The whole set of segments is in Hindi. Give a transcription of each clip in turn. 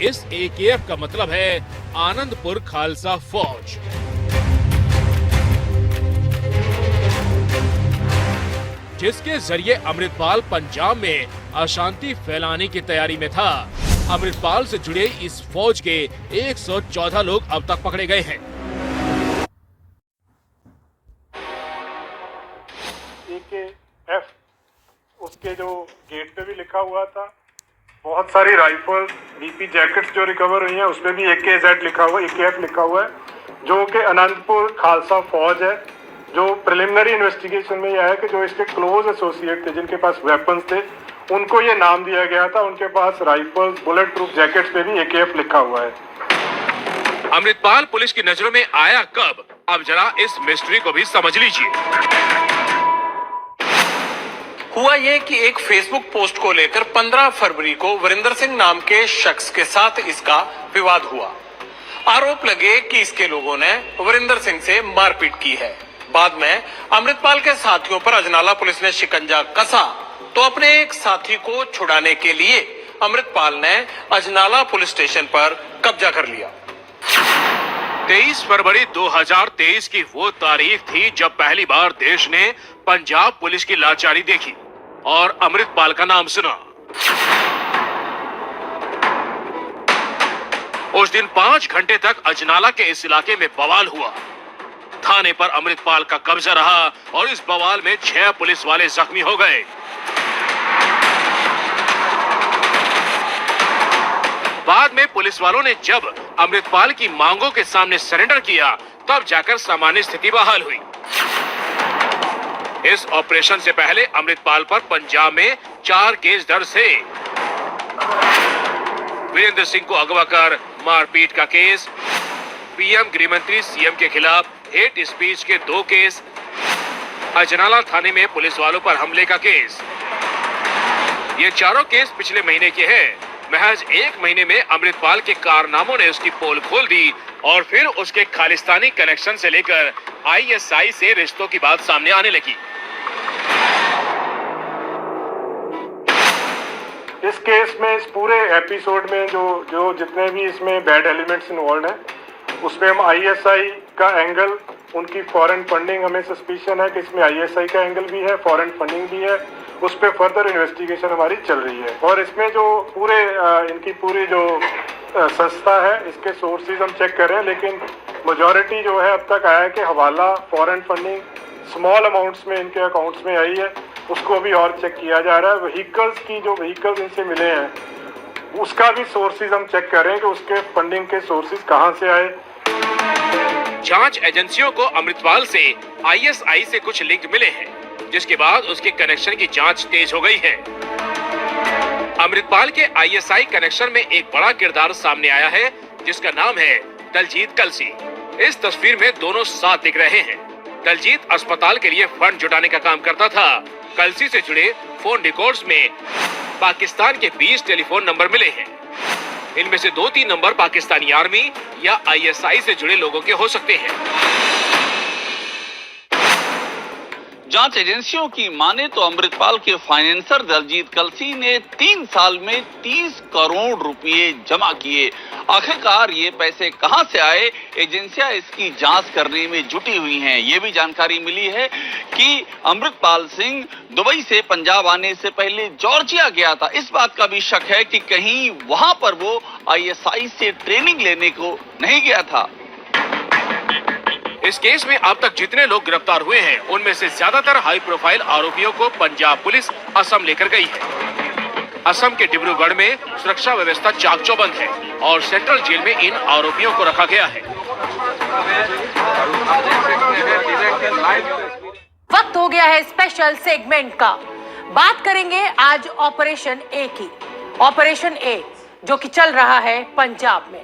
इस AKF का मतलब है आनंदपुर खालसा फौज। जिसके जरिए अमृतपाल पंजाब में अशांति फैलाने की तैयारी में था। अमृतपाल से जुड़े इस फौज के 114 लोग अब तक पकड़े गए हैं। AKF उसके जो गेट पे भी लिखा हुआ था। बहुत सारी राइफल BP जैकेट्स जो रिकवर हुई हैं उसमें भी AKZ लिखा हुआ, AKF लिखा हुआ है, जो कि अनंतपुर खालसा फौज है। जो प्रिलिमिनरी इन्वेस्टिगेशन में यह है कि जो इसके क्लोज एसोसिएट थे, जिनके पास वेपन्स थे, उनको ये नाम दिया गया था। उनके पास राइफल्स, बुलेट प्रूफ जैकेट्स पे भी AKF लिखा हुआ है। अमृतपाल पुलिस की नजरों में आया कब? अब जरा इस मिस्ट्री को भी समझ लीजिए। हुआ ये कि एक फेसबुक पोस्ट को लेकर 15 फरवरी को वीरेंद्र सिंह नाम के शख्स के साथ इसका विवाद हुआ। आरोप लगे कि इसके लोगों ने वीरेंद्र सिंह से मारपीट की है। बाद में अमृतपाल के साथियों पर अजनाला पुलिस ने शिकंजा कसा तो अपने एक साथी को छुड़ाने के लिए अमृतपाल ने अजनाला पुलिस स्टेशन पर कब्जा कर लिया। 23 फरवरी 2023 की वो तारीख थी जब पहली बार देश ने पंजाब पुलिस की लाचारी देखी और अमृतपाल का नाम सुना। उस दिन 5 घंटे तक अजनाला के इस इलाके में बवाल हुआ। थाने पर अमृतपाल का कब्जा रहा और इस बवाल में 6 पुलिस वाले जख्मी हो गए। बाद में पुलिस वालों ने जब अमृतपाल की मांगों के सामने सरेंडर किया तब जाकर सामान्य स्थिति बहाल हुई। इस ऑपरेशन से पहले अमृतपाल पर पंजाब में 4 केस दर्ज थे। वीरेंद्र सिंह को अगवा कर मारपीट का केस, PM गृहमंत्री CM के खिलाफ हेट स्पीच के 2 केस, अजनाला थाने में पुलिस वालों पर हमले का केस। ये चारों केस पिछले महीने के हैं। महज 1 महीने में अमृतपाल के कारनामों ने उसकी पोल खोल दी और फिर उसके खालिस्तानी कनेक्शन से लेकर ISI से रिश्तों की बात सामने आने लगी। इस केस में, इस पूरे एपिसोड में जो जितने भी इसमें बैड एलिमेंट्स इन्वॉल्व हैं, उसमें हम ISI का एंगल, उनकी फॉरेन फंडिंग, हमें सस्पिशन है कि इसमें ISI का एंगल भी है, फॉरेन फंडिंग भी है। उस पर फर्दर इन्वेस्टिगेशन हमारी चल रही है और इसमें जो इनकी पूरी जो संस्था है, इसके सोर्सेज हम चेक कर रहे हैं, लेकिन मेजॉरिटी जो है अब तक आया है कि हवाला, फॉरेन फंडिंग स्मॉल अमाउंट्स में इनके अकाउंट्स में आई है। उसको भी और चेक किया जा रहा है। व्हीकल्स इनसे मिले हैं, उसका भी सोर्सेज हम चेक कर रहे हैं कि उसके फंडिंग के सोर्सेज कहां से आए। जांच एजेंसियों को अमृतपाल से ISI से कुछ लिंक मिले हैं, जिसके बाद उसके कनेक्शन की जांच तेज हो गई है। अमृतपाल के ISI कनेक्शन में एक बड़ा किरदार सामने आया है, जिसका नाम है दलजीत कलसी। इस तस्वीर में दोनों साथ दिख रहे हैं। दलजीत अस्पताल के लिए फंड जुटाने का काम करता था। कलसी से जुड़े फोन रिकॉर्ड्स में पाकिस्तान के 20 टेलीफोन नंबर मिले हैं। इनमें से 2-3 नंबर पाकिस्तानी आर्मी या ISI से जुड़े लोगों के हो सकते हैं। जांच एजेंसियों की माने तो अमृतपाल के फाइनेंसर दलजीत कलसी ने 3 साल में 30 करोड़ रुपए जमा किए। आखिरकार ये पैसे कहां से आए, एजेंसियां इसकी जांच करने में जुटी हुई हैं। ये भी जानकारी मिली है कि अमृतपाल सिंह दुबई से पंजाब आने से पहले जॉर्जिया गया था। इस बात का भी शक है कि कहीं वहां पर वो ISI से ट्रेनिंग लेने को नहीं गया था। इस केस में अब तक जितने लोग गिरफ्तार हुए हैं, उनमें से ज्यादातर हाई प्रोफाइल आरोपियों को पंजाब पुलिस असम लेकर गई है। असम के डिब्रूगढ़ में सुरक्षा व्यवस्था चाक चौबंद है और सेंट्रल जेल में इन आरोपियों को रखा गया है। वक्त हो गया है स्पेशल सेगमेंट का। बात करेंगे आज ऑपरेशन ए की। ऑपरेशन ए जो कि चल रहा है पंजाब में।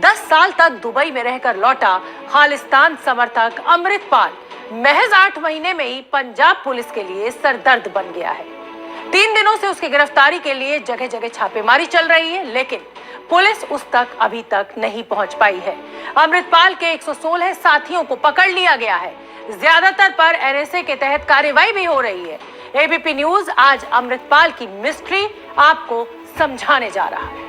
10 साल तक दुबई में रहकर लौटा खालिस्तान समर्थक अमृतपाल महज 8 महीने में ही पंजाब पुलिस के लिए सरदर्द बन गया है। 3 दिनों से उसकी गिरफ्तारी के लिए जगह जगह छापेमारी चल रही है, लेकिन पुलिस उस तक अभी तक नहीं पहुंच पाई है। अमृतपाल के 116 साथियों को पकड़ लिया गया है। ज्यादातर पर NSA के तहत कार्रवाई भी हो रही है। ABP न्यूज आज अमृतपाल की मिस्ट्री आपको समझाने जा रहा है।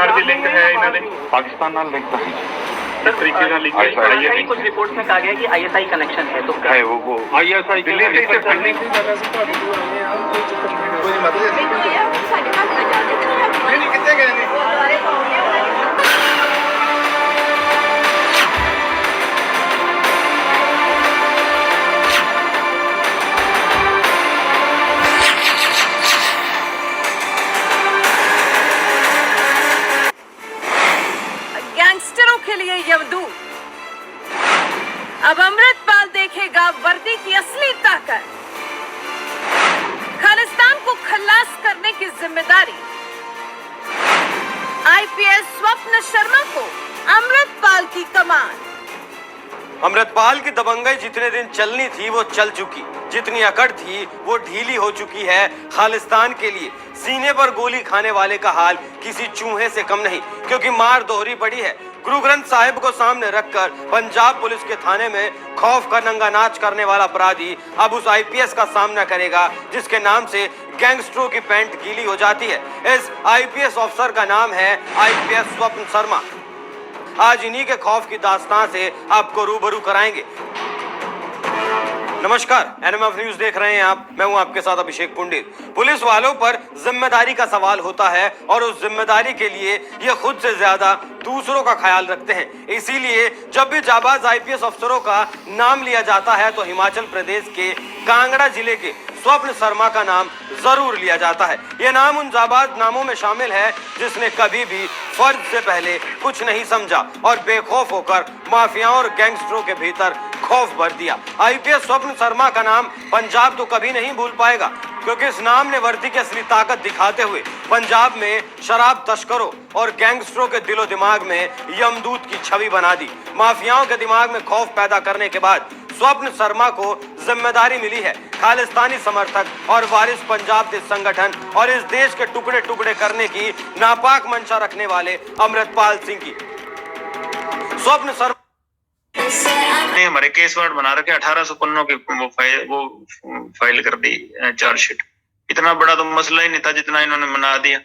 ਨਾਲ ਵੀ ਲਿੰਕ ਹੈ ਇਹਨਾਂ ਦੇ पाकिस्तान नाल लिंक है इस तरीके ਨਾਲ ਲਿੰਕ ਹੈ कुछ रिपोर्ट में कहा गया कि आईएसआई कनेक्शन है तो वो ISI ਦਿੱਲੀ ਤੇ के ਫੰडिੰग गैंगस्टरों के लिए यमदूत। अब अमृतपाल देखेगा वर्दी की असली ताकत। खालिस्तान को खल्लास करने की जिम्मेदारी आईपीएस स्वप्न शर्मा को अमृतपाल की कमान। अमृतपाल की दबंगई जितने दिन चलनी थी वो चल चुकी, जितनी अकड़ थी वो ढीली हो चुकी है। खालिस्तान के लिए सीने पर गोली खाने वाले का हाल किसी चूहे से कम नहीं, क्योंकि मार दोहरी पड़ी है। गुरु ग्रंथ साहिब को सामने रखकर पंजाब पुलिस के थाने में खौफ का नंगा नाच करने वाला अपराधी अब उस आईपीएस का सामना करेगा जिसके नाम से गैंगस्टरों की पैंट गीली हो जाती है। इस आईपीएस ऑफिसर का नाम है आईपीएस स्वप्न शर्मा। आज इन्हीं के खौफ की दास्तां से आपको रूबरू कराएंगे। नमस्कार, एनएमएफ न्यूज देख रहे हैं आप। मैं हूं आपके साथ अभिषेक पुंडित। पुलिस वालों पर जिम्मेदारी का सवाल होता है और उस जिम्मेदारी के लिए ये खुद से ज्यादा दूसरों का ख्याल रखते हैं। इसीलिए जब भी जाबाज आईपीएस अफसरों का नाम लिया जाता है तो हिमाचल प्रदेश के कांगड़ा जिले के स्वप्न शर्मा का नाम जरूर लिया जाता है। यह नाम उन जाबाज नामों में शामिल है जिसने कभी भी फर्ज से पहले कुछ नहीं समझा और बेखौफ होकर माफियाओं और गैंगस्टरों के भीतर खौफ भर दिया। आईपीएस स्वप्न शर्मा का नाम पंजाब तो कभी नहीं भूल पाएगा, क्योंकि इस नाम ने वर्दी की असली ताकत दिखाते हुए पंजाब में शराब तस्करों और गैंगस्टरों के दिलो दिमाग में यमदूत की छवि बना दी। माफियाओं के दिमाग में खौफ पैदा करने के बाद स्वप्न शर्मा को जिम्मेदारी मिली है खालिस्तानी समर्थक और वारिस पंजाब के संगठन और इस देश के टुकड़े टुकड़े करने की नापाक मंशा रखने वाले अमृतपाल सिंह की। स्वप्न शर्मा ने हमारे केस वार्ड बना रखे 1800 पन्नों की वो फाइल कर दी चार्जशीट। इतना बड़ा तो मसला ही नहीं था जितना इन्होंने बना दिया।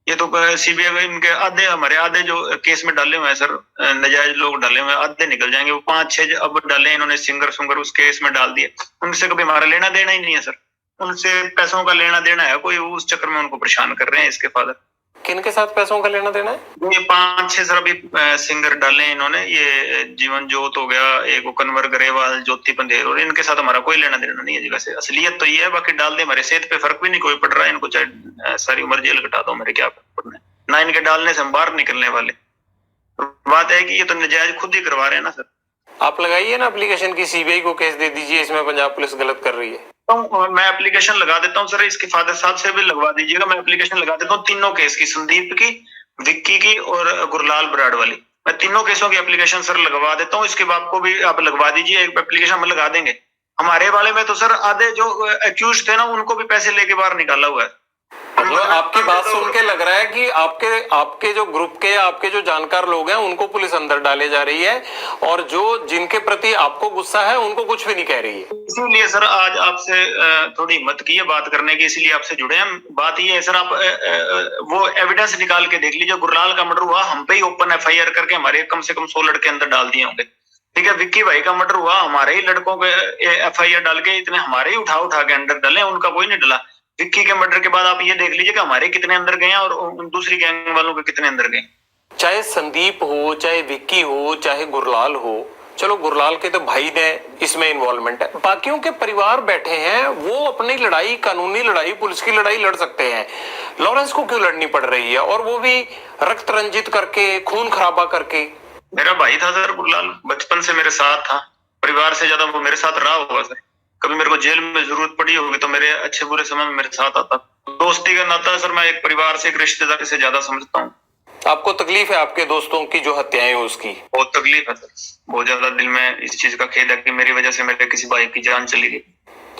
ये तो सीबीआई इनके आधे हमारे आधे जो केस में डाले हुए हैं सर, नजायज लोग डाले हुए हैं, आधे निकल जाएंगे। वो 5-6 अब डाले इन्होंने सिंगर उस केस में डाल दिए। उनसे कभी हमारा लेना देना ही नहीं है सर, उनसे पैसों का लेना देना है कोई, उस चक्कर में उनको परेशान कर रहे हैं इसके फादर। किनके साथ पैसों का लेना देना है? ये 5-6 सर अभी सिंगर डाले हैं इन्होंने। ये जीवन जोत हो गया, एक कन्वर गरेवाल, ज्योति पंधेर, और इनके साथ हमारा कोई लेना देना नहीं है जगह से। असलियत तो ये है, बाकी डाल दे हमारे सेहत पे फर्क भी नहीं कोई पड़ रहा है। इनको चाहे सारी उम्र जेल कटा दो, मेरे क्या पड़ना है ना। इनके डालने से हम बाहर निकलने वाले। बात है कि ये तो नजायज खुद ही करवा रहे हैं ना सर। आप लगाइए ना एप्लीकेशन की, सीबीआई को केस दे दीजिए, इसमें पंजाब पुलिस गलत कर रही है। तो मैं एप्लीकेशन लगा देता हूँ सर, इसके फादर साहब से भी लगवा दीजिएगा। मैं एप्लीकेशन लगा देता हूँ तीनों केस की, संदीप की, विक्की की और गुरलाल बराड़ वाली। मैं तीनों केसों की एप्लीकेशन सर लगवा देता हूँ। इसके बाप को भी आप लगवा दीजिए, एक एप्लीकेशन हम लगा देंगे। हमारे वाले में तो सर आधे जो एक्यूज थे ना उनको भी पैसे लेके बाहर निकाला हुआ है। मतलब आपकी बात सुन के लग रहा है कि आपके जो ग्रुप के, आपके जो जानकार लोग हैं उनको पुलिस अंदर डाले जा रही है और जो जिनके प्रति आपको गुस्सा है उनको कुछ भी नहीं कह रही है। इसीलिए सर आज आपसे थोड़ी हिम्मत की है बात करने की, इसलिए आपसे जुड़े हैं। बात ये है सर, आप वो एविडेंस निकाल के देख लीजिए। गुरलाल का मर्डर हुआ, हम पे ही ओपन एफआईआर करके हमारे कम से कम 100 लड़के अंदर डाल दिए होंगे। ठीक है, विक्की भाई का मर्डर हुआ, हमारे ही लड़कों के एफआईआर डाल के इतने हमारे ही उठा के अंदर डाले, उनका कोई नहीं डला। विक्की के मर्डर के बाद आप ये देख लीजिए कि हमारे कितने अंदर गए और दूसरी गैंग वालों के कितने अंदर गए। चाहे संदीप हो, चाहे विक्की हो, चाहे गुरलाल हो, चलो गुरलाल के तो भाई ने इसमें इन्वॉल्वमेंट है, बाकियों के परिवार बैठे हैं, वो अपनी लड़ाई, कानूनी लड़ाई, पुलिस की लड़ाई लड़ सकते हैं। लॉरेंस को क्यों लड़नी पड़ रही है, और वो भी रक्त रंजित करके, खून खराबा करके? मेरा भाई था सर गुरलाल, बचपन से मेरे साथ था, परिवार से ज्यादा वो मेरे साथ रहा होगा सर। कभी मेरे को जेल में जरूरत पड़ी होगी तो मेरे अच्छे बुरे समय में मेरे साथ आता। दोस्ती का नाता सर मैं एक परिवार से, एक रिश्तेदार से ज्यादा समझता हूँ। आपको तकलीफ है आपके दोस्तों की जो हत्याएं हुई उसकी? बहुत तकलीफ है सर, बहुत ज्यादा दिल में इस चीज का खेद है कि मेरी वजह से मेरे किसी भाई की जान चली गई।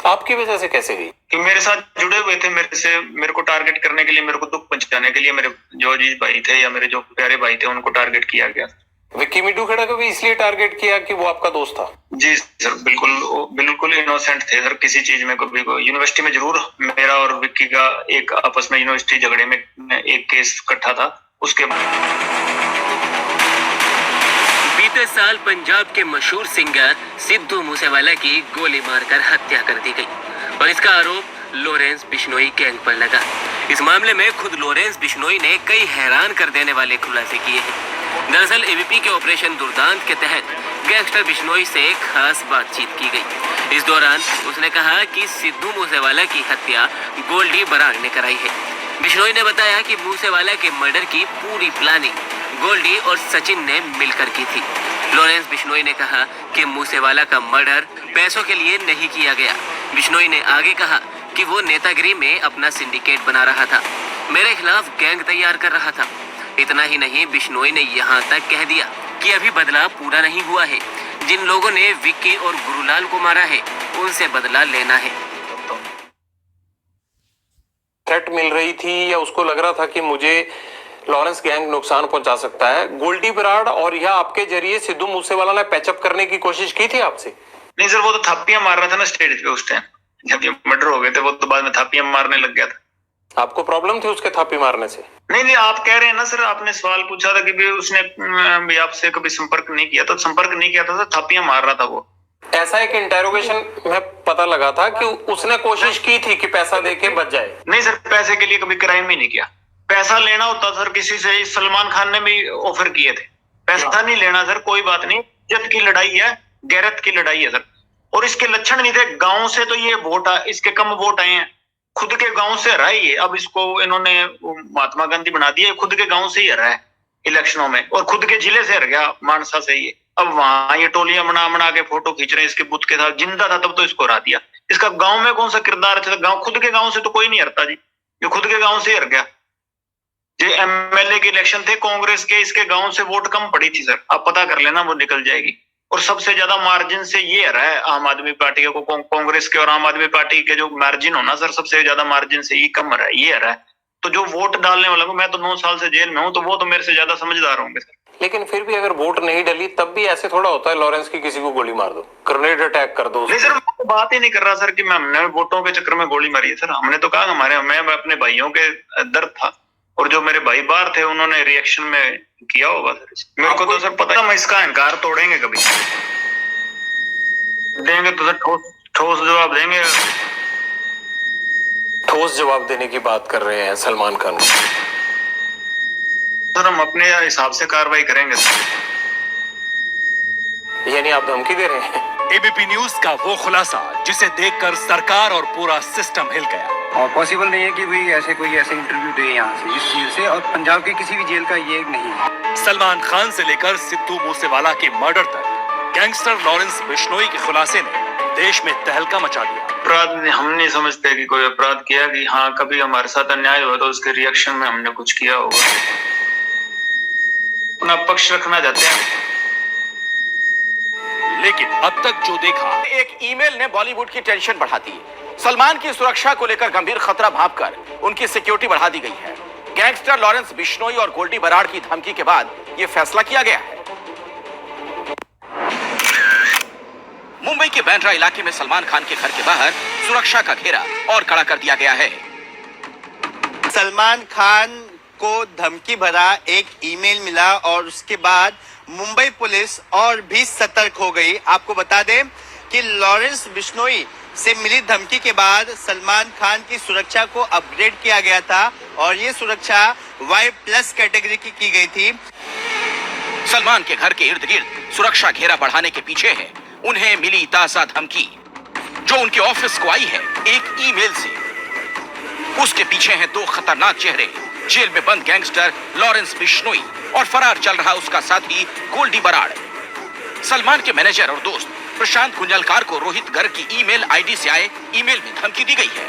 आपकी वजह से कैसे गई? कि मेरे साथ जुड़े हुए थे, मेरे को टारगेट करने के लिए, मेरे को दुख पहुंचाने के लिए मेरे जो अजीज भाई थे या मेरे जो प्यारे भाई थे उनको टारगेट किया गया। विक्की मिड्डू खेड़ा को भी इसलिए टारगेट किया कि वो आपका दोस्त था? जी सर, बिल्कुल इनोसेंट थे सर किसी चीज में। कभी यूनिवर्सिटी में जरूर मेरा और विक्की का एक आपस में यूनिवर्सिटी झगड़े में एक केस इकट्ठा था, उसके बीते साल पंजाब के मशहूर सिंगर सिद्धू मूसेवाला की गोली मारकर हत्या कर दी गई और इसका आरोप लॉरेंस बिश्नोई गैंग पर लगा। इस मामले में खुद लॉरेंस बिश्नोई ने कई हैरान कर देने वाले खुलासे किए हैं। दरअसल एबीपी के ऑपरेशन दुर्दांत के तहत गैंगस्टर बिश्नोई से खास बातचीत की गई। इस दौरान उसने कहा कि सिद्धू मूसेवाला की हत्या गोल्डी बराड़ ने कराई है। बिश्नोई ने बताया कि मूसेवाला के मर्डर की पूरी प्लानिंग गोल्डी और सचिन ने मिलकर की थी। लॉरेंस बिश्नोई ने कहा कि मूसेवाला का मर्डर पैसों के लिए नहीं किया गया। बिश्नोई ने आगे कहा कि वो नेतागिरी में अपना सिंडिकेट बना रहा था, मेरे खिलाफ गैंग तैयार कर रहा था। इतना ही नहीं, बिश्नोई ने यहाँ तक कह दिया कि अभी बदला पूरा नहीं हुआ है। जिन लोगों ने विक्की और गुरुलाल को मारा है उनसे बदला लेना है। थ्रेट मिल रही थी या उसको लग रहा था कि मुझे लॉरेंस गैंग नुकसान पहुंचा सकता है, गोल्डी बराड़ और यह आपके जरिए सिद्धू मूसेवाला ने पैचअप करने की कोशिश की थी आपसे? नहीं सर, वो तो थापियां मार रहा था ना स्टेज पे उस टाइम, जब ये मर्डर हो गए थे वो तो बाद में थापियां मारने लग गया था। आपको प्रॉब्लम थी उसके थापी मारने से? नहीं, आप कह रहे हैं ना सर, आपने सवाल पूछा था कि भी उसने भी आपसे कभी संपर्क नहीं किया, तो संपर्क नहीं किया था, थापियां मार रहा था वो। ऐसा एक इंटेरोगेशन में पता लगा था कि उसने कोशिश की थी कि पैसा देके बच जाए। नहीं सर, पैसे के लिए कभी क्राइम ही नहीं किया। पैसा लेना होता सर किसी से, सलमान खान ने भी ऑफर किए थे। पैसा नहीं लेना सर, कोई बात नहीं, इज्जत की लड़ाई है, गैरत की लड़ाई है सर। और इसके लक्षण नहीं थे। गांव से तो ये वोट इसके कम वोट आए हैं, खुद के गांव से हरा ही है। अब इसको इन्होंने महात्मा गांधी बना दिया, खुद के गांव से ही हरा है इलेक्शनों में, और खुद के जिले से हर गया, मानसा से ही। अब वहां ये टोलियां बना के फोटो खींच रहे हैं इसके बुत के साथ। जिंदा था तब तो इसको हरा दिया। इसका गांव में कौन सा किरदार अच्छा था? गांव, खुद के गांव से तो कोई नहीं हरता जी, ये खुद के गांव से हर गया। ये एमएलए के इलेक्शन थे कांग्रेस के, इसके गांव से वोट कम पड़ी थी सर, आप पता कर लेना, वो निकल जाएगी। और सबसे ज्यादा मार्जिन से ये हरा है आम आदमी पार्टी को, कांग्रेस के और आम आदमी पार्टी के जो मार्जिन हो ना सर, सबसे ज्यादा मार्जिन से ये कम हरा है, ये हरा है। तो जो वोट डालने वाला, मैं तो 9 साल से जेल में हूँ, तो वो तो मेरे से ज्यादा समझदार होंगे सर। लेकिन फिर भी अगर वोट नहीं डली तब भी ऐसे थोड़ा होता है लॉरेंस की किसी को गोली मार दो, ग्रेनेड अटैक कर दो। नहीं सर, मैं तो बात ही नहीं कर रहा सर कि हमने वोटों के चक्कर में गोली मारी है सर। हमने तो कहा मैं अपने भाइयों के दर्द था, और जो मेरे भाई बाहर थे उन्होंने रिएक्शन में किया होगा सर। मेरे को तो सर पता है, हम इसका अहंकार तोड़ेंगे कभी, देंगे तो सर ठोस जवाब देंगे। ठोस जवाब देने की बात कर रहे हैं सलमान खान सर, हम अपने हिसाब से कार्रवाई करेंगे सर। यानी आप धमकी दे रहे हैं? एबीपी न्यूज का वो खुलासा जिसे देखकर सरकार और पूरा सिस्टम हिल गया। और पॉसिबल नहीं है कि भाई ऐसे इंटरव्यू दे यहाँ से, इस जेल से, और पंजाब की किसी भी जेल का ये नहीं है। सलमान खान से लेकर सिद्धू मूसेवाला के मर्डर तक गैंगस्टर लॉरेंस बिश्नोई के खुलासे ने देश में तहलका मचा दिया। अपराध हम नहीं समझते कि कोई अपराध किया, कि हाँ कभी हमारे साथ अन्याय हुआ तो उसके रिएक्शन में हमने कुछ किया होगा, अपना पक्ष रखना चाहते हैं। लेकिन अब तक जो देखा, एक ईमेल ने बॉलीवुड की टेंशन बढ़ा दी। सलमान की सुरक्षा को लेकर गंभीर खतरा भांपकर उनकी सिक्योरिटी बढ़ा दी गई है। गैंगस्टर लॉरेंस बिश्नोई और गोल्डी बराड़ की धमकी के बाद यह फैसला किया गया है। मुंबई के बांद्रा इलाके में सलमान खान के घर के बाहर सुरक्षा का घेरा और कड़ा कर दिया गया है। सलमान खान को धमकी भरा एक ईमेल मिला और उसके बाद मुंबई पुलिस और भी सतर्क हो गई। आपको बता दें कि लॉरेंस बिश्नोई से मिली धमकी के बाद सलमान खान की सुरक्षा को अपग्रेड किया गया था और ये सुरक्षा Y+ कैटेगरी की गई थी। सलमान के घर के इर्द गिर्द सुरक्षा घेरा बढ़ाने के पीछे है उन्हें मिली ताजा धमकी, जो उनके ऑफिस को आई है एक ईमेल से। उसके पीछे हैं 2 खतरनाक चेहरे, जेल में बंद गैंगस्टर लॉरेंस बिश्नोई और फरार चल रहा उसका साथी गोल्डी बराड़। सलमान के मैनेजर और दोस्त प्रशांत गुंजलकार को रोहित गर्ग की ईमेल आईडी से आए ईमेल में धमकी दी गई है।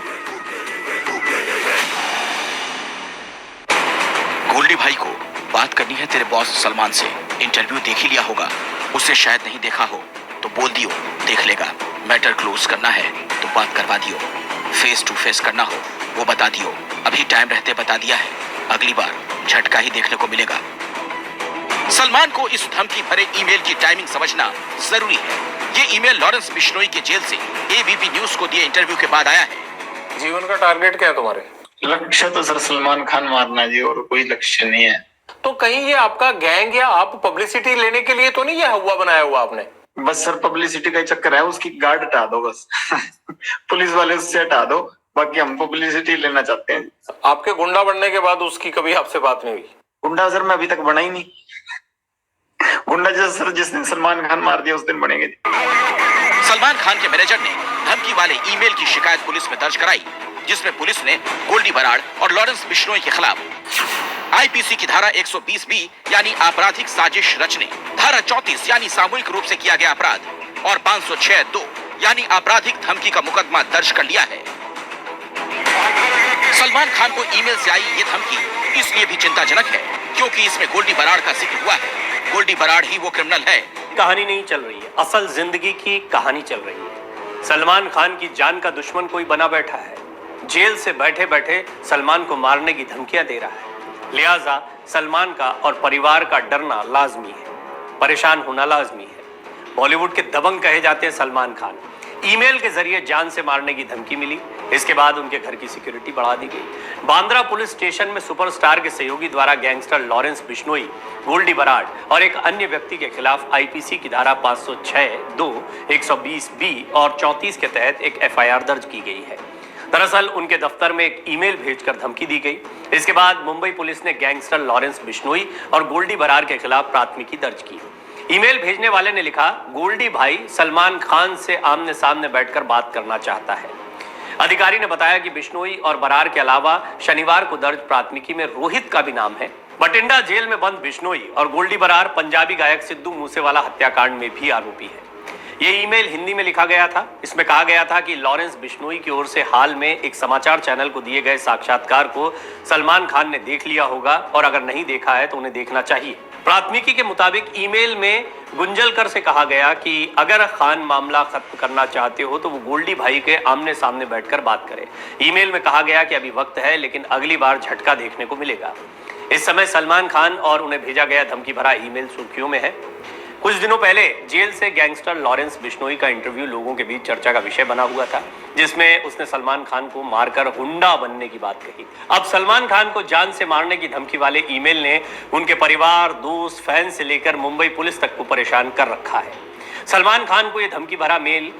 गोल्डी भाई को बात करनी है तेरे बॉस सलमान से, इंटरव्यू देख ही लिया होगा, उसे शायद नहीं देखा हो तो बोल दियो, देख लेगा। मैटर क्लोज करना है तो बात करवा दियो, फेस टू फेस करना हो वो बता दियो, अभी टाइम रहते बता दिया है, अगली बार झटका ही देखने को मिलेगा। सलमान को इस धमकी भरे ईमेल की टाइमिंग समझना जरूरी है। ये ईमेल लॉरेंस बिश्नोई के जेल से एबीपी न्यूज को दिए इंटरव्यू के बाद आया है। जीवन का टारगेट क्या है तुम्हारे? लक्ष्य तो सर सलमान खान मारना जी, और कोई लक्ष्य नहीं है। तो कहीं ये आपका गैंग या आप पब्लिसिटी लेने के लिए तो नहीं ये हुआ बनाया हुआ आपने? बस सर पब्लिसिटी का ही चक्कर है, उसकी गार्ड हटा दो बस। पुलिस वाले उससे हटा दो, बाकी हम पब्लिसिटी लेना चाहते हैं। आपके गुंडा बनने के बाद उसकी कभी आपसे बात नहीं हुई? गुंडा सर मैं अभी तक बना ही नहीं। गुंडा जैसे सर जिस दिन सलमान खान मार दिया उस दिन बनेंगे। सलमान खान के मैनेजर ने धमकी वाले ईमेल की शिकायत पुलिस में दर्ज कराई, जिसमें पुलिस ने गोल्डी बराड़ और लॉरेंस बिश्नोई के खिलाफ आईपीसी की धारा 120 बी यानी आपराधिक साजिश रचने, धारा 34 यानी सामूहिक रूप से किया गया अपराध और 506(2) यानी आपराधिक धमकी का मुकदमा दर्ज कर लिया है। सलमान खान को ईमेल से आई ये धमकी इसलिए भी चिंताजनक है क्योंकि इसमें गोल्डी बराड़ का जिक्र हुआ है। गोल्डी बराड़ ही वो क्रिमिनल है। कहानी नहीं चल रही है, असल जिंदगी की कहानी चल रही है। सलमान खान की जान का दुश्मन कोई बना बैठा है, जेल से बैठे बैठे सलमान को मारने की धमकियां दे रहा है। लिहाजा सलमान का और परिवार का डरना लाजमी है, परेशान होना लाजमी है। बॉलीवुड के दबंग कहे जाते हैं सलमान खान। ईमेल के जरिए जान से मारने की धमकी मिली, इसके बाद उनके घर की सिक्योरिटी बढ़ा दी गई। बांद्रा पुलिस स्टेशन में सुपरस्टार के सहयोगी द्वारा गैंगस्टर लॉरेंस बिश्नोई, गोल्डी बराड़ और एक अन्य व्यक्ति के खिलाफ आईपीसी की धारा 506(2), 120 बी और 34 के तहत एक एफआईआर दर्ज की गई है। दरअसल उनके दफ्तर में एक ईमेल भेजकर धमकी दी गई। इसके बाद मुंबई पुलिस ने गैंगस्टर लॉरेंस बिश्नोई और गोल्डी बराड़ के खिलाफ प्राथमिकी दर्ज की। ईमेल भेजने वाले ने लिखा, गोल्डी भाई सलमान खान से आमने सामने बैठकर बात करना चाहता है। अधिकारी ने बताया कि बिश्नोई और बराड़ के अलावा शनिवार को दर्ज प्राथमिकी में रोहित का भी नाम है। बठिंडा जेल में बंद बिश्नोई और गोल्डी बराड़ पंजाबी गायक सिद्धू मूसेवाला हत्याकांड में भी आरोपी है। ये ईमेल हिंदी में लिखा गया था। इसमें कहा गया था कि लॉरेंस बिश्नोई की ओर से हाल में एक समाचार चैनल को दिए गए साक्षात्कार को सलमान खान ने देख लिया होगा और अगर नहीं देखा है तो उन्हें देखना चाहिए। प्राथमिकी के मुताबिक ईमेल में गुंजलकर से कहा गया कि अगर खान मामला खत्म करना चाहते हो तो वो गोल्डी भाई के आमने सामने बैठकर बात करे। ईमेल में कहा गया कि अभी वक्त है लेकिन अगली बार झटका देखने को मिलेगा। इस समय सलमान खान और उन्हें भेजा गया धमकी भरा ईमेल सुर्खियों में है। कुछ दिनों पहले जेल से गैंगस्टर लॉरेंस बिश्नोई का इंटरव्यू लोगों के बीच चर्चा का विषय बना हुआ था, जिसमें उसने सलमान खान को मारकर हुंडा बनने की बात कही। अब सलमान खान को जान से मारने की धमकी वाले ईमेल ने उनके परिवार, दोस्त, फैन से लेकर मुंबई पुलिस तक को परेशान कर रखा है। सलमान खान को यह धमकी भरा मेल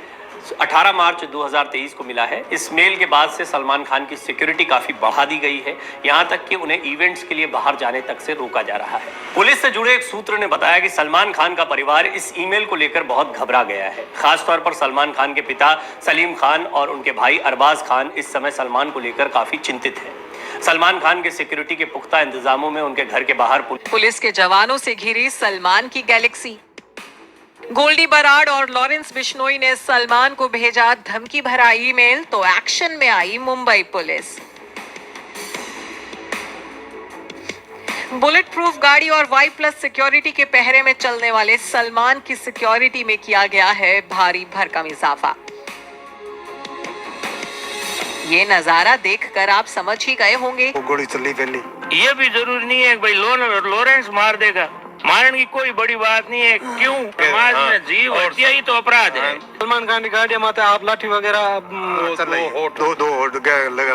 18 मार्च 2023 को मिला है। इस मेल के बाद से सलमान खान की सिक्योरिटी काफी बढ़ा दी गई है, यहां तक कि उन्हें इवेंट्स के लिए बाहर जाने तक से रोका जा रहा है। पुलिस से जुड़े एक सूत्र ने बताया कि सलमान खान का परिवार इस ईमेल को लेकर बहुत घबरा गया है। खासतौर पर सलमान खान के पिता सलीम खान और उनके भाई अरबाज खान इस समय सलमान को लेकर काफी चिंतित है। सलमान खान के सिक्योरिटी के पुख्ता इंतजामों में उनके घर के बाहर पुलिस के जवानों से घिरी सलमान की गैलेक्सी। गोल्डी बराड़ और लॉरेंस बिश्नोई ने सलमान को भेजा धमकी भरा ईमेल, तो एक्शन में आई मुंबई पुलिस। बुलेट प्रूफ गाड़ी और Y+ सिक्योरिटी के पहरे में चलने वाले सलमान की सिक्योरिटी में किया गया है भारी भरकम इजाफा। ये नजारा देखकर आप समझ ही गए होंगे गोली चली पहली। ये भी जरूरी नहीं है भाई लॉरेंस मार देगा, मारने की कोई बड़ी बात नहीं है। क्यों? समाज में जीव हत्या ही तो अपराध है। सलमान खान की गाड़ी माते आप लाठी वगैरह दो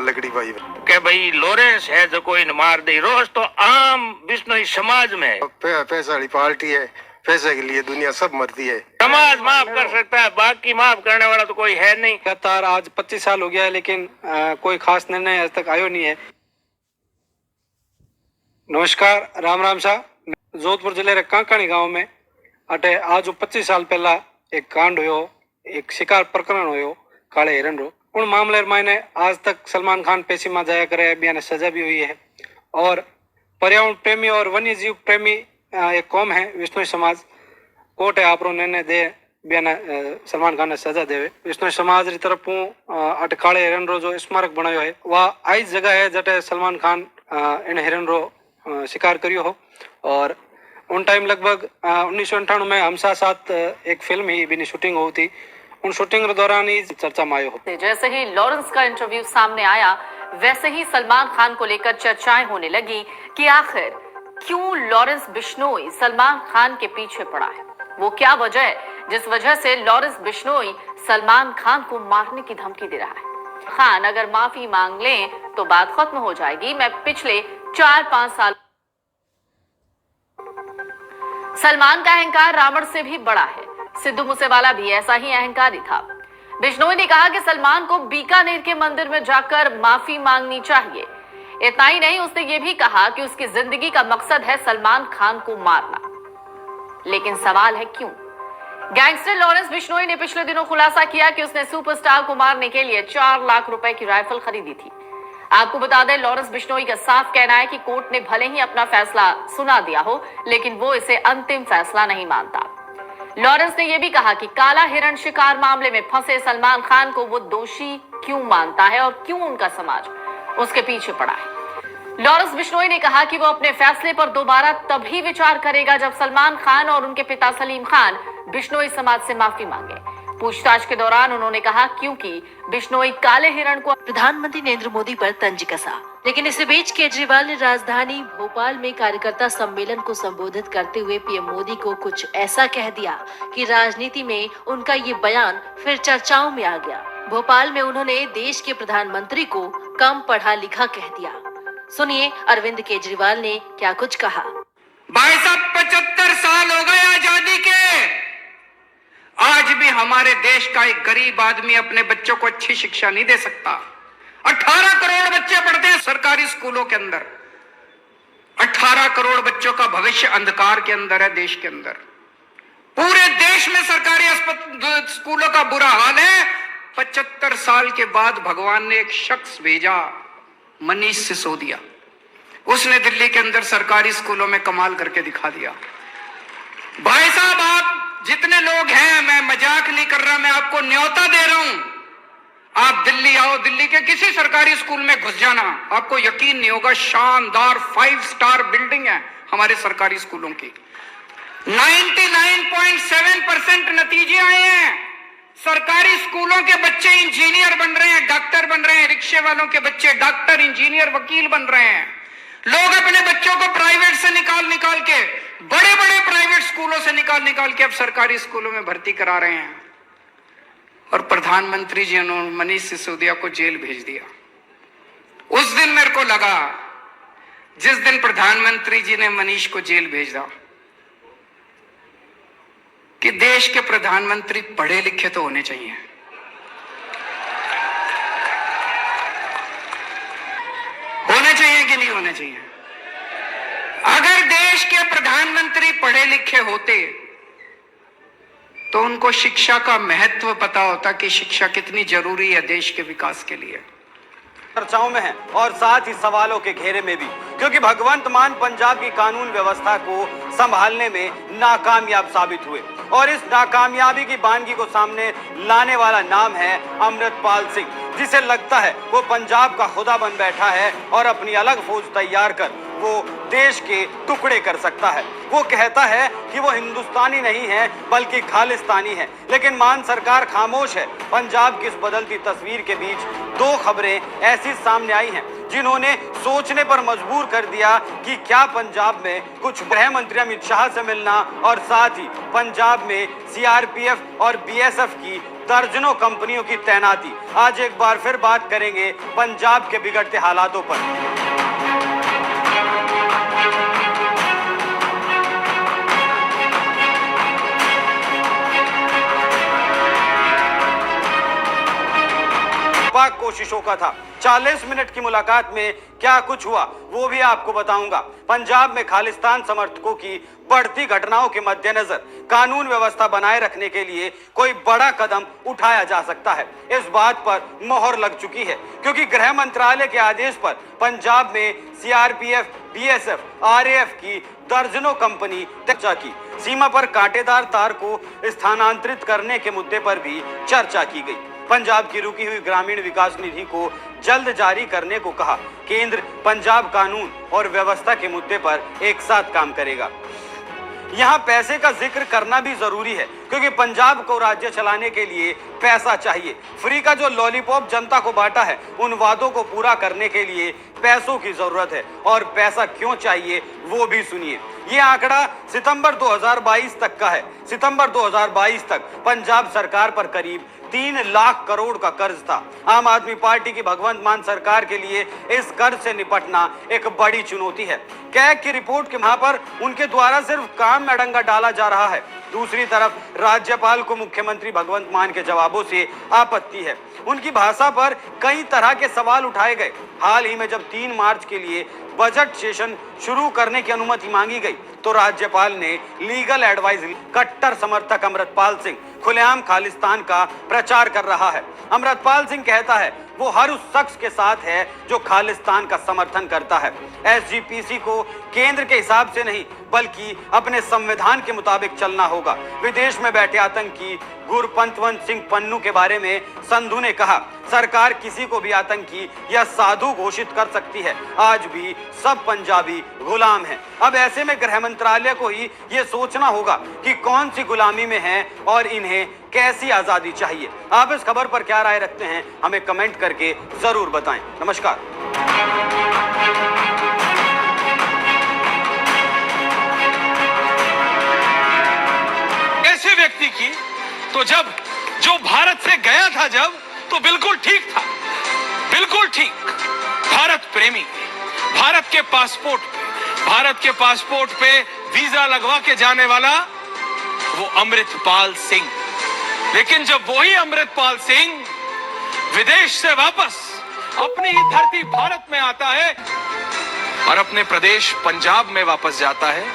लकड़ी भाई के भाई लॉरेंस है जो कोई न मार दे। रोज तो आम बिश्नोई समाज में पैसा वाली पार्टी है, पैसे के लिए दुनिया सब मरती है। समाज माफ कर सकता है, बाकी माफ करने वाला तो कोई है नहीं। लगातार आज 25 साल हो गया है लेकिन कोई खास निर्णय आज तक आयो नहीं है। नमस्कार, राम राम शाह। जोधपुर जिले रे कांकाणी गांव में अटे आज 25 साल पहला एक कांड हुयो, एक शिकार प्रकरण हुयो काले हिरन रो। उन मामले मायने आज तक सलमान खान पेशी में जाया करे, बियाने सजा भी हुई है। और पर्यावरण प्रेमी और वन्य जीव प्रेमी एक कौम है विष्णु समाज, कोर्ट है आपरो निर्णय दे बियाने सलमान खान ने सजा देवे। विष्णु समाज री तरफ अटे काले हिरन रो जो स्मारक बनायो है, वह आई जगह है जटे सलमान खान इन हिरन रो शिकार करियो हो। और उन टाइम लगभग 1998 में हमसा साथ एक फिल्म ही बिनी शूटिंग हुई थी। उन शूटिंग के दौरान ही चर्चा में आयो हो। जैसे ही लॉरेंस का इंटरव्यू सामने आया वैसे ही सलमान खान को लेकर चर्चाएं होने लगी कि आखिर क्यों लॉरेंस बिश्नोई सलमान खान के पीछे पड़ा है। वो क्या वजह है जिस वजह से लॉरेंस बिश्नोई सलमान खान को मारने की धमकी दे रहा है। खान अगर माफी मांग लें तो बात खत्म हो जाएगी। मैं पिछले 4-5 साल सलमान का अहंकार रावण से भी बड़ा है। सिद्धू मूसेवाला भी ऐसा ही अहंकारी था। बिश्नोई ने कहा कि सलमान को बीकानेर के मंदिर में जाकर माफी मांगनी चाहिए। इतना ही नहीं, उसने ये भी कहा कि उसकी जिंदगी का मकसद है सलमान खान को मारना। लेकिन सवाल है क्यों? गैंगस्टर लॉरेंस बिश्नोई ने पिछले दिनों खुलासा किया कि उसने सुपरस्टार को मारने के लिए 4 लाख रुपए की राइफल खरीदी थी। आपको बता दें, लॉरेंस बिश्नोई का साफ कहना है कि कोर्ट ने भले ही अपना फैसला सुना दिया हो, लेकिन वो इसे अंतिम फैसला नहीं मानता। लॉरेंस ने यह भी कहा कि काला हिरण शिकार मामले में फंसे सलमान खान को वो दोषी क्यों मानता है और क्यों उनका समाज उसके पीछे पड़ा है। लॉरेंस बिश्नोई ने कहा कि वो अपने फैसले पर दोबारा तभी विचार करेगा जब सलमान खान और उनके पिता सलीम खान बिश्नोई समाज से माफी मांगे। पूछताछ के दौरान उन्होंने कहा क्योंकि बिश्नोई काले हिरण को प्रधानमंत्री नरेंद्र मोदी पर तंज कसा। लेकिन इसी बीच केजरीवाल ने राजधानी भोपाल में कार्यकर्ता सम्मेलन को संबोधित करते हुए पीएम मोदी को कुछ ऐसा कह दिया कि राजनीति में उनका ये बयान फिर चर्चाओं में आ गया। भोपाल में उन्होंने देश के प्रधानमंत्री को कम पढ़ा लिखा कह दिया। सुनिए अरविंद केजरीवाल ने क्या कुछ कहा। भाई साहब, 75 साल हो गए आजादी के, आज भी हमारे देश का एक गरीब आदमी अपने बच्चों को अच्छी शिक्षा नहीं दे सकता। 18 करोड़ बच्चे पढ़ते हैं सरकारी स्कूलों के अंदर। 18 करोड़ बच्चों का भविष्य अंधकार के अंदर है देश के अंदर। पूरे देश में सरकारी स्कूलों का बुरा हाल है। 75 साल के बाद भगवान ने एक शख्स भेजा, मनीष सिसोदिया। उसने दिल्ली के अंदर सरकारी स्कूलों में कमाल करके दिखा दिया। भाई साहब, आप जितने लोग हैं, मैं मजाक नहीं कर रहा, मैं आपको न्योता दे रहा हूं। आप दिल्ली आओ, दिल्ली के किसी सरकारी स्कूल में घुस जाना, आपको यकीन नहीं होगा, शानदार 5 स्टार बिल्डिंग है हमारे सरकारी स्कूलों की। 99.7% नतीजे आए हैं। सरकारी स्कूलों के बच्चे इंजीनियर बन रहे हैं, डॉक्टर बन रहे हैं। रिक्शे वालों के बच्चे डॉक्टर, इंजीनियर, वकील बन रहे हैं। लोग अपने बच्चों को प्राइवेट से निकाल के, बड़े बड़े प्राइवेट स्कूलों से निकाल के अब सरकारी स्कूलों में भर्ती करा रहे हैं। और प्रधानमंत्री जी ने मनीष सिसोदिया को जेल भेज दिया। उस दिन मेरे को लगा, जिस दिन प्रधानमंत्री जी ने मनीष को जेल भेजा, कि देश के प्रधानमंत्री पढ़े लिखे तो होने चाहिए। होने चाहिए कि नहीं होने चाहिए? अगर देश के प्रधानमंत्री पढ़े लिखे होते तो उनको शिक्षा का महत्व पता होता कि शिक्षा कितनी जरूरी है देश के विकास के लिए। चर्चाओं में है और साथ ही सवालों के घेरे में भी, क्योंकि भगवंत मान पंजाब की कानून व्यवस्था को संभालने में नाकामयाब साबित हुए और इस नाकामयाबी की बानगी को सामने लाने वाला नाम है अमृतपाल सिंह, जिसे लगता है वो पंजाब का खुदा बन बैठा है और अपनी अलग फौज तैयार कर वो देश के टुकड़े कर सकता है। वो कहता है कि वो हिंदुस्तानी नहीं है बल्कि खालिस्तानी है, लेकिन मान सरकार खामोश है। पंजाब की इस बदलती तस्वीर के बीच 2 खबरें ऐसी सामने आई हैं जिन्होंने सोचने पर मजबूर कर दिया कि क्या पंजाब में कुछ गृह मंत्री अमित शाह से मिलना और साथ ही पंजाब में सीआरपीएफ और बीएसएफ की दर्जनों कंपनियों की तैनाती। आज एक बार फिर बात करेंगे पंजाब के बिगड़ते हालातों पर। कोशिशों का था। 40 मिनट की मुलाकात में क्या कुछ हुआ वो भी आपको बताऊंगा। पंजाब में खालिस्तान समर्थकों की बढ़ती घटनाओं के मद्देनजर कानून व्यवस्था बनाए रखने के लिए कोई बड़ा कदम उठाया जा सकता है, इस बात पर मोहर लग चुकी है, क्योंकि गृह मंत्रालय के आदेश पर पंजाब में सीआरपीएफ, बीएसएफ, आरएएफ की दर्जनों कंपनी चर्चा की। सीमा पर कांटेदार तार को स्थानांतरित करने के मुद्दे पर भी चर्चा की गई। पंजाब की रुकी हुई ग्रामीण विकास निधि को जल्द जारी करने को कहा। केंद्र पंजाब कानून और व्यवस्था के मुद्दे पर एक साथ काम करेगा। यहाँ पैसे का जिक्र करना भी जरूरी है, क्योंकि पंजाब को राज्य चलाने के लिए पैसा चाहिए। फ्री का जो लॉलीपॉप जनता को बांटा है, उन वादों को पूरा करने के लिए पैसों की जरूरत है। और पैसा क्यों चाहिए वो भी सुनिए। ये आंकड़ा सितंबर 2022 तक का है। सितंबर 2022 तक पंजाब सरकार पर करीब 3 लाख करोड़ का कर्ज था। आम आदमी पार्टी की भगवंत मान सरकार के लिए इस कर्ज से निपटना एक बड़ी चुनौती है। कैग की रिपोर्ट के वहां पर उनके द्वारा सिर्फ काम में अड़ंगा डाला जा रहा है। दूसरी तरफ राज्यपाल को मुख्यमंत्री भगवंत मान के जवाबों से आपत्ति है। उनकी भाषा पर कई तरह के सवाल उठाए गए। हाल ही में जब 3 मार्च के लिए बजट सेशन शुरू करने की अनुमति मांगी गई तो राज्यपाल ने लीगल एडवाइजरी कट्टर समर्थक अमृतपाल सिंह खुलेआम खालिस्तान का प्रचार कर रहा है। अमृतपाल सिंह कहता है वो हर उस शख्स के साथ है जो खालिस्तान का समर्थन करता है। एसजीपीसी को केंद्र के हिसाब से नहीं बल्कि अपने संविधान के मुताबिक चलना होगा। विदेश में बैठे आतंकी गुरपंतवंत सिंह पन्नू के बारे में संधू ने कहा, सरकार किसी को भी आतंकी या साधु घोषित कर सकती है। आज भी सब पंजाबी गुलाम हैं। अब ऐसे में गृह मंत्रालय को ही ये सोचना होगा कि कौन सी गुलामी में है और इन्हें कैसी आजादी चाहिए। आप इस खबर पर क्या राय रखते हैं हमें कमेंट करके जरूर बताएं। नमस्कार। ऐसे व्यक्ति की तो जब जो भारत से गया था जब तो बिल्कुल ठीक था, बिल्कुल ठीक। भारत प्रेमी, भारत के पासपोर्ट पे वीजा लगवा के जाने वाला वो अमृतपाल सिंह। लेकिन जब वही अमृतपाल सिंह विदेश से वापस अपनी ही धरती भारत में आता है और अपने प्रदेश पंजाब में वापस जाता है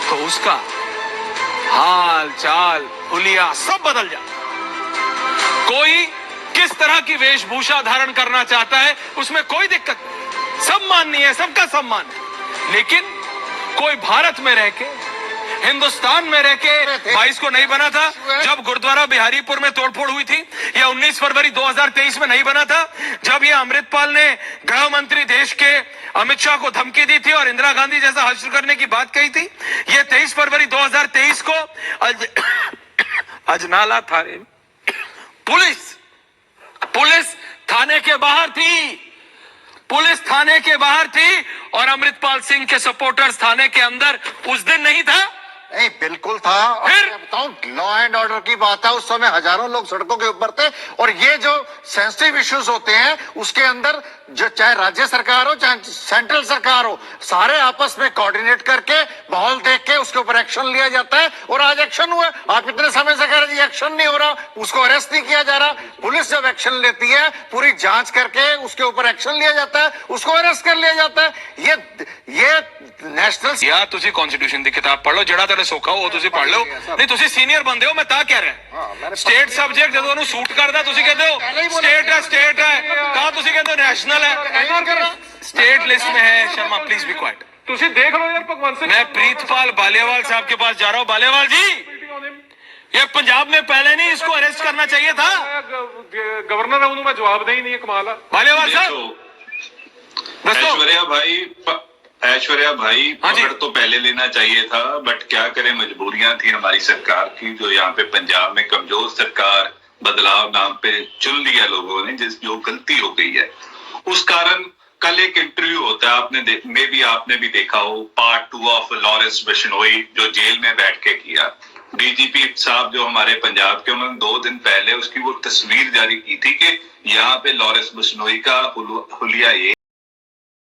तो उसका हाल चाल हुलिया सब बदल जाता है। कोई किस तरह की वेशभूषा धारण करना चाहता है उसमें कोई दिक्कत नहीं, सम्मान नहीं है, सबका सम्मान है। लेकिन कोई भारत में रह के, हिंदुस्तान में रह के 22 को नहीं बना था जब गुरुद्वारा बिहारीपुर में तोड़फोड़ हुई थी, या 19 फरवरी 2023 में नहीं बना था जब ये अमृतपाल ने गृह मंत्री देश के अमित शाह को धमकी दी थी और इंदिरा गांधी जैसा हश्र करने की बात कही थी। ये 23 फरवरी 2023 को अजनाला थाने पुलिस थाने के बाहर थी, पुलिस थाने के बाहर थी और अमृतपाल सिंह के सपोर्टर्स थाने के अंदर उस दिन नहीं था। नहीं, बिल्कुल था। और मैं बताऊं, लॉ एंड ऑर्डर की बात है, उस समय हजारों लोग सड़कों के ऊपर थे और ये जो सेंसिटिव इश्यूज होते हैं उसके अंदर जो चाहे राज्य सरकार हो चाहे सेंट्रल सरकार हो, सारे आपस में कोऑर्डिनेट करके माहौल देख के उसके ऊपर एक्शन लिया जाता है। और आज एक्शन हुआ। आप इतने समय से कह रहे हैं एक्शन नहीं हो रहा, उसको अरेस्ट नहीं किया जा रहा। पुलिस जब एक्शन लेती है पूरी जांच करके उसके ऊपर एक्शन लिया जाता है, उसको अरेस्ट कर लिया जाता है। ये नेशनल या तुझे कॉन्स्टिट्यूशन की किताब पढ़ लो, जड़ा तेरे सोखा हो तुझे पढ़ लो। नहीं तुझे सीनियर बंदे हो, मैं ता कह रहा स्टेट सब्जेक्ट जो ਉਹਨੂੰ सूट करदा तुझे कहते हो स्टेट है कहा तुझे कहते हो नेशनल है, स्टेट लिस्ट में है। Sharma please be quite. तुसी देख लो यार भगवंत सिंह। मैं प्रीतपाल बालेवाल साहब के पास जा रहा हूँ। बालेवाल जी, ये पंजाब में पहले नहीं इसको अरेस्ट करना चाहिए था। गवर्नर है, मैं जवाब नहीं है। कमाल है। बालेवाल साहब, ऐश्वर्या भाई पकड़ तो पहले लेना चाहिए था, बट क्या करें, मजबूरियां थी हमारी सरकार की जो यहाँ पे पंजाब में कमजोर सरकार बदलाव नाम पे चुन लिया लोगों ने, जो गलती हो गई है उस कारण। कल एक इंटरव्यू होता है, आपने भी देखा हो, पार्ट 2 ऑफ लॉरेंस बिश्नोई जो जेल में बैठ के किया। डीजीपी साहब जो हमारे पंजाब के, उन्होंने 2 दिन पहले उसकी वो तस्वीर जारी की थी कि यहाँ पे लॉरेंस बिश्नोई का हुलिया ये